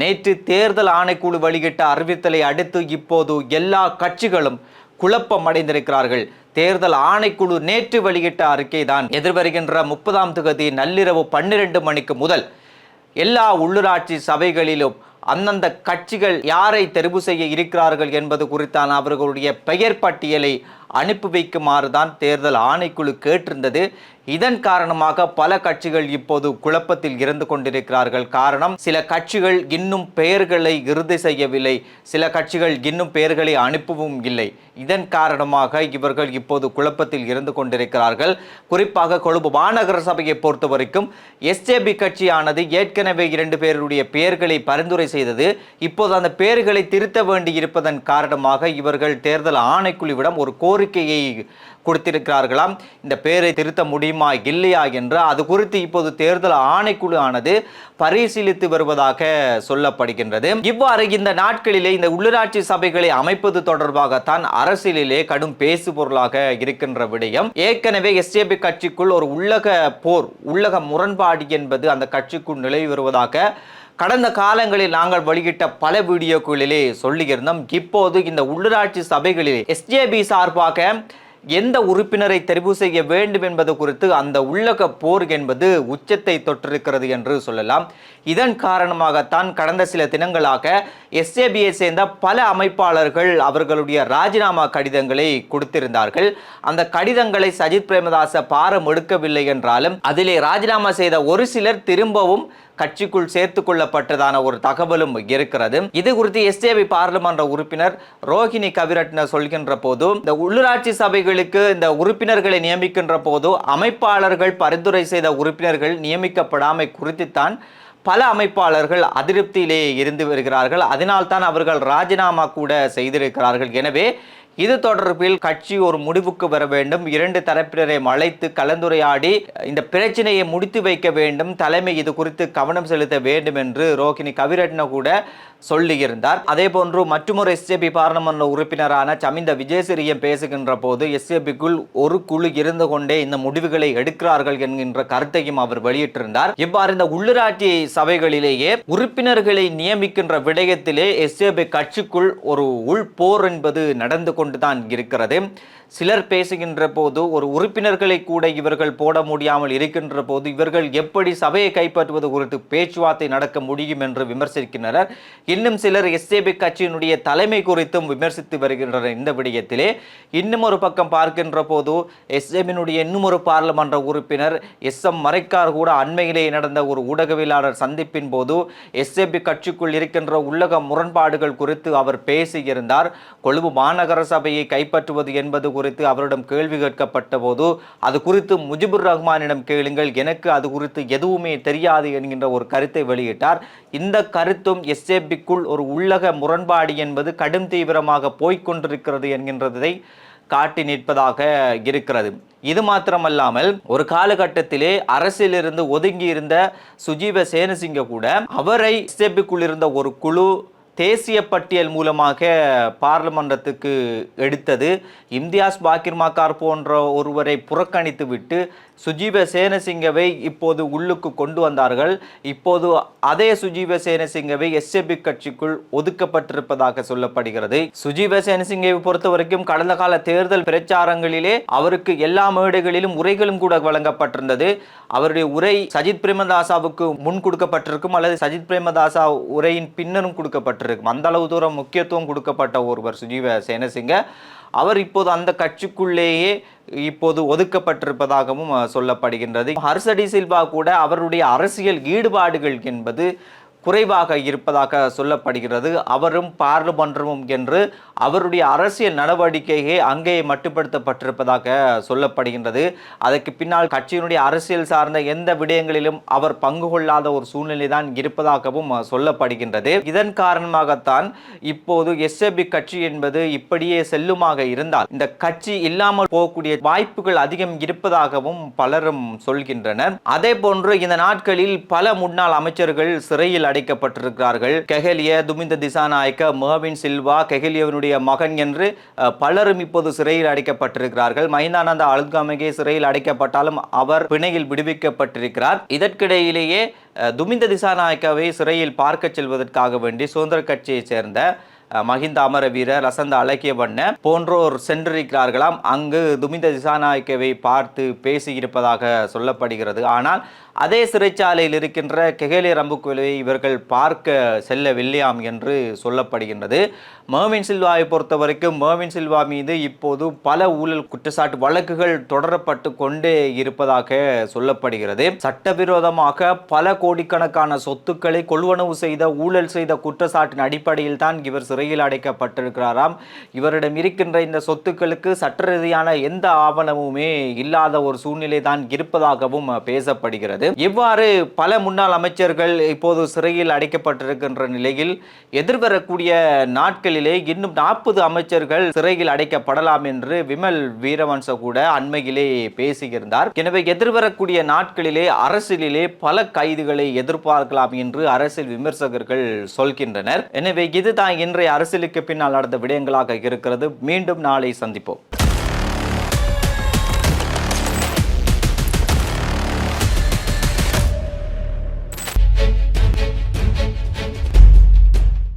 நேற்று தேர்தல் ஆணைக்குழு வெளியிட்ட அறிவித்தலை அடுத்து இப்போது எல்லா கட்சிகளும் குழப்பம் அடைந்திருக்கிறார்கள். தேர்தல் ஆணைக்குழு நேற்று வெளியிட்ட அறிக்கைதான் எதிர்வருகின்ற 30ஆம் தேதி நள்ளிரவு 12 மணிக்கு முதல் எல்லா உள்ளூராட்சி சபைகளிலும் அந்தந்த கட்சிகள் யாரை தெரிவு செய்ய இருக்கிறார்கள் என்பது குறித்தான அவர்களுடைய பெயர் பட்டியலை அனுப்பி வைக்குமாறு தான் தேர்தல் ஆணைக்குழு கேட்டிருந்தது. இதன் காரணமாக பல கட்சிகள் இப்போது குழப்பத்தில் இருந்து கொண்டிருக்கிறார்கள். காரணம், சில கட்சிகள் இன்னும் பெயர்களை இறுதி செய்யவில்லை, சில கட்சிகள் இன்னும் பெயர்களை அனுப்பவும் இல்லை. இதன் காரணமாக இவர்கள் இப்போது குழப்பத்தில் இருந்து கொண்டிருக்கிறார்கள். குறிப்பாக கொழும்பு மாநகர சபையை பொறுத்த வரைக்கும் எஸ்ஜேபி கட்சியானது ஏற்கனவே 2 பேருடைய பெயர்களை பரிந்துரை செய்தது. இப்போது அந்த பெயர்களை திருத்த வேண்டி இருப்பதன் காரணமாக இவர்கள் தேர்தல் ஆணைக்குழுவிடம் ஒரு கோரிக்கையை கொடுத்திருக்கிறார்களாம். இந்த பெயரை திருத்த முடியுமா இல்லையா என்று அது குறித்து இப்போது தேர்தல் ஆணைக்குழு ஆனது பரிசீலித்து வருவதாக சொல்லப்படுகின்றது. இவ்வாறு இந்த நாட்களிலே இந்த உள்ளூராட்சி சபைகளை அமைப்பது தொடர்பாகத்தான் அரசியலிலே கடும் பேசு பொருளாக இருக்கின்ற விடயம். ஏற்கனவே எஸ்ஜேபி கட்சிக்குள் ஒரு உள்ளக முரண்பாடு என்பது அந்த கட்சிக்குள் நிலவி வருவதாக கடந்த காலங்களில் நாங்கள் வெளியிட்ட பல வீடியோக்களிலே சொல்லியிருந்தோம். இப்போது இந்த உள்ளூராட்சி சபைகளிலே எஸ்ஜேபி சார்பாக எந்த உறுப்பினரை தெரிவு செய்ய வேண்டும் என்பது குறித்து அந்த உள்ளக போர் என்பது உச்சத்தை தொற்றிருக்கிறது என்று சொல்லலாம். இதன் காரணமாகத்தான் கடந்த சில தினங்களாக எஸ்ஜேபியை சேர்ந்த பல அமைப்பாளர்கள் அவர்களுடைய ராஜினாமா கடிதங்களை கொடுத்திருந்தார்கள். அந்த கடிதங்களை சஜித் பிரேமதாச பாரம் எடுக்கவில்லை என்றாலும் அதிலே ராஜினாமா செய்த ஒரு சிலர் திரும்பவும் கட்சிக்குள் சேர்த்துக் கொள்ளப்பட்டதான ஒரு தகவலும் இருக்கிறது. இது குறித்து எஸ்ஜேபி பாராளுமன்ற உறுப்பினர் ரோஹிணி கவிரட்ன சொல்கின்ற போது, இந்த உள்ளூராட்சி சபைகளுக்கு இந்த உறுப்பினர்களை நியமிக்கின்ற போது அமைப்பாளர்கள் பரிந்துரை செய்த உறுப்பினர்கள் நியமிக்கப்படாமை குறித்துத்தான் பல அமைப்பாளர்கள் அதிருப்தியிலே இருந்து வருகிறார்கள். அதனால்தான் அவர்கள் ராஜினாமா கூட செய்திருக்கிறார்கள். எனவே இது தொடர்பில் கட்சி ஒரு முடிவுக்கு வர வேண்டும். 2 தரப்பினரை அழைத்து கலந்துரையாடி இந்த பிரச்சனையை முடித்து வைக்க வேண்டும். தலைமை இது குறித்து கவனம் செலுத்த வேண்டும் என்று ரோஹிணி கவிரட்ன கூட சொல்லியிருந்தார். அதே போன்று மற்றொரு எஸ்ஜேபி பாராளுமன்ற உறுப்பினரான சமிந்த விஜயசிறியம் பேசுகின்ற போது எஸ்ஜேபிக்குள் ஒரு குழு இருந்து கொண்டே இந்த முடிவுகளை எடுக்கிறார்கள் என்கின்ற கருத்தையும் அவர் வெளியிட்டிருந்தார். இவ்வாறு இந்த உள்ளூராட்சி சபைகளிலேயே உறுப்பினர்களை நியமிக்கின்ற விடயத்திலே எஸ்ஜேபி கட்சிக்குள் ஒரு உள்போர் என்பது நடந்து கொண்டுதான் இருக்கிறது. சிலர் பேசுகின்ற போது ஒரு உறுப்பினர்களை கூட இவர்கள் போட முடியாமல் இருக்கின்ற போது இவர்கள் எப்படி சபையை கைப்பற்றுவது குறித்து பேச்சுவார்த்தை நடக்க முடியும் என்று விமர்சிக்கின்றனர். இன்னும் சிலர் எஸ்ஜேபி கட்சியினுடைய தலைமை குறித்தும் விமர்சித்து வருகின்றனர். இந்த விடயத்திலே இன்னும் ஒரு பக்கம் பார்க்கின்ற போது எஸ்ஜேபியினுடைய இன்னும் ஒரு பாராளுமன்ற உறுப்பினர் SM மரைக்கார் கூட அண்மையிலே நடந்த ஒரு ஊடகவியலாளர் சந்திப்பின் போது எஸ்ஜேபி கட்சிக்குள் இருக்கின்ற உள்ளக முரண்பாடுகள் குறித்து அவர் பேசியிருந்தார். கொழும்பு மாநகர சபையை கைப்பற்றுவது என்பது குறித்து அவரிடம் கேள்வி கேட்கப்பட்ட போது அது குறித்து முஜிபுர் ரஹ்மானிடம் கேளுங்கள், எனக்கு அது குறித்து எதுவுமே தெரியாது என்கின்ற ஒரு கருத்தை வெளியிட்டார். இந்த கருத்தும் எஸ்ஜேபிக்குள் ஒரு உள்ளக முரண்பாடு என்பது கடும் தீவிரமாக போய்கொண்டிருக்கிறது என்கின்றதை காட்டி நிற்பதாக இருக்கிறது. இது மாத்திரமல்லாமல் ஒரு காலகட்டத்திலே அரசியலிருந்து ஒதுங்கி இருந்த சுஜீவ சேனசிங்க கூட அவரை எஸ்ஜேபிக்குள் இருந்த ஒரு குழு தேசிய பட்டியல் மூலமாக பார்லிமெண்டத்துக்கு எடுத்தது. இம்தியாஸ் பாக்கிர் மாக்கார் போன்ற ஒருவரை புறக்கணித்து விட்டு சுஜீவ சேனசிங்கவை இப்போது உள்ளுக்கு கொண்டு வந்தார்கள். இப்போது அதே சுஜீவ சேனசிங்கவை எஸ்ஜேபி கட்சிக்குள் ஒதுக்கப்பட்டிருப்பதாக சொல்லப்படுகிறது. சுஜீவ சேனசிங்கவை பொறுத்த வரைக்கும் கடந்த கால தேர்தல் பிரச்சாரங்களிலே அவருக்கு எல்லா மேடைகளிலும் உரைகளும் கூட வழங்கப்பட்டிருந்தது. அவருடைய உரை சஜித் பிரேமதாசாவுக்கு முன் கொடுக்கப்பட்டிருக்கும் அல்லது சஜித் பிரேமதாசா உரையின் பின்னரும் கொடுக்கப்பட்டிருக்கும். அந்த அளவு தூரம் முக்கியத்துவம் கொடுக்கப்பட்ட ஒருவர் சுஜீவ சேனசிங்க. அவர் இப்போது அந்த கட்சிக்குள்ளேயே இப்போது ஒதுக்கப்பட்டிருப்பதாகவும் சொல்லப்படுகின்றது. ஹர்ஷடி சில்வா கூட அவருடைய அரசியல் ஈடுபாடுகள் என்பது குறைவாக இருப்பதாக சொல்லப்படுகிறது. அவரும் பார்லிமென்றமும் என்று அவருடைய அரசியல் நடவடிக்கையை அங்கே மட்டுப்படுத்தப்பட்டிருப்பதாக சொல்லப்படுகின்றது. அதற்கு பின்னால் கட்சியினுடைய அரசியல் சார்ந்த எந்த விடயங்களிலும் அவர் பங்கு கொள்ளாத ஒரு சூழ்நிலை தான் இருப்பதாகவும் சொல்லப்படுகின்றது. இதன் காரணமாகத்தான் இப்போது எஸ்ஜேபி கட்சி என்பது இப்படியே செல்லுமாக இருந்தால் இந்த கட்சி இல்லாமல் போகக்கூடிய வாய்ப்புகள் அதிகம் இருப்பதாகவும் பலரும் சொல்கின்றனர். அதே போன்று இந்த நாட்களில் பல முன்னாள் அமைச்சர்கள் சிறையில் அடைக்கப்பட்டிருக்கிறார்கள். கெஹலிய, துமிந்த திசாநாயக்க, மர்வின் சில்வா, கெஹலியவனுடைய மகன் என்று பலரும் இப்போது சிறையில் அடைக்கப்பட்டிருக்கிறார்கள். மஹிந்தானந்த அழுத்கமகே சிறையில் அடைக்கப்பட்டாலும் அவர் பிணையில் விடுவிக்கப்பட்டிருக்கிறார். இதற்கிடையிலேயே துமிந்த திசாநாயக்கவை சிறையில் பார்க்க செல்வதற்காக வேண்டி சுதந்திர கட்சியைச் சேர்ந்த மஹிந்த அமரவீர, லசந்த அழகியவண்ண போன்றோர் சென்றிருக்கிறார்களாம். அங்கு துமிந்த திசாநாயக்கவை பார்த்து பேசியிருப்பதாக சொல்லப்படுகிறது. ஆனால் அதே சிறைச்சாலையில் இருக்கின்ற கெஹலிய ரம்புக்வெலவை இவர்கள் பார்க்க செல்லவில்லையாம் என்று சொல்லப்படுகின்றது. மர்வின் சில்வாவை பொறுத்த வரைக்கும் மர்வின் சில்வா மீது இப்போது பல ஊழல் குற்றச்சாட்டு வழக்குகள் தொடரப்பட்டு கொண்டே இருப்பதாக சொல்லப்படுகிறது. சட்டவிரோதமாக பல கோடிக்கணக்கான சொத்துக்களை கொள்வனவு செய்த, ஊழல் செய்த குற்றச்சாட்டின் அடிப்படையில் தான் இவர் சிறையில் அடைக்கப்பட்டிருக்கிறாராம். இவரிடம் இருக்கின்ற இந்த சொத்துக்களுக்கு சட்ட ரீதியான எந்த ஆவணமுமே இல்லாத ஒரு சூழ்நிலை தான் இருப்பதாகவும் பேசப்படுகிறது. இவ்வாறு பல முன்னாள் அமைச்சர்கள் இப்போது சிறையில் அடைக்கப்பட்டிருக்கின்ற நிலையில் எதிர்வரக்கூடிய நாட்களிலே இன்னும் 40 அமைச்சர்கள் சிறையில் அடைக்கப்படலாம் என்று விமல் வீரவன்ச கூட அண்மையிலே பேசியிருந்தார். எனவே எதிர்வரக்கூடிய நாட்களிலே அரசியலிலே பல கைதுகளை எதிர்பார்க்கலாம் என்று அரசியல் விமர்சகர்கள் சொல்கின்றனர். எனவே இதுதான் இன்றைய அரசியலுக்கு பின்னால் நடந்த விடயங்களாக இருக்கிறது. மீண்டும் நாளை சந்திப்போம்.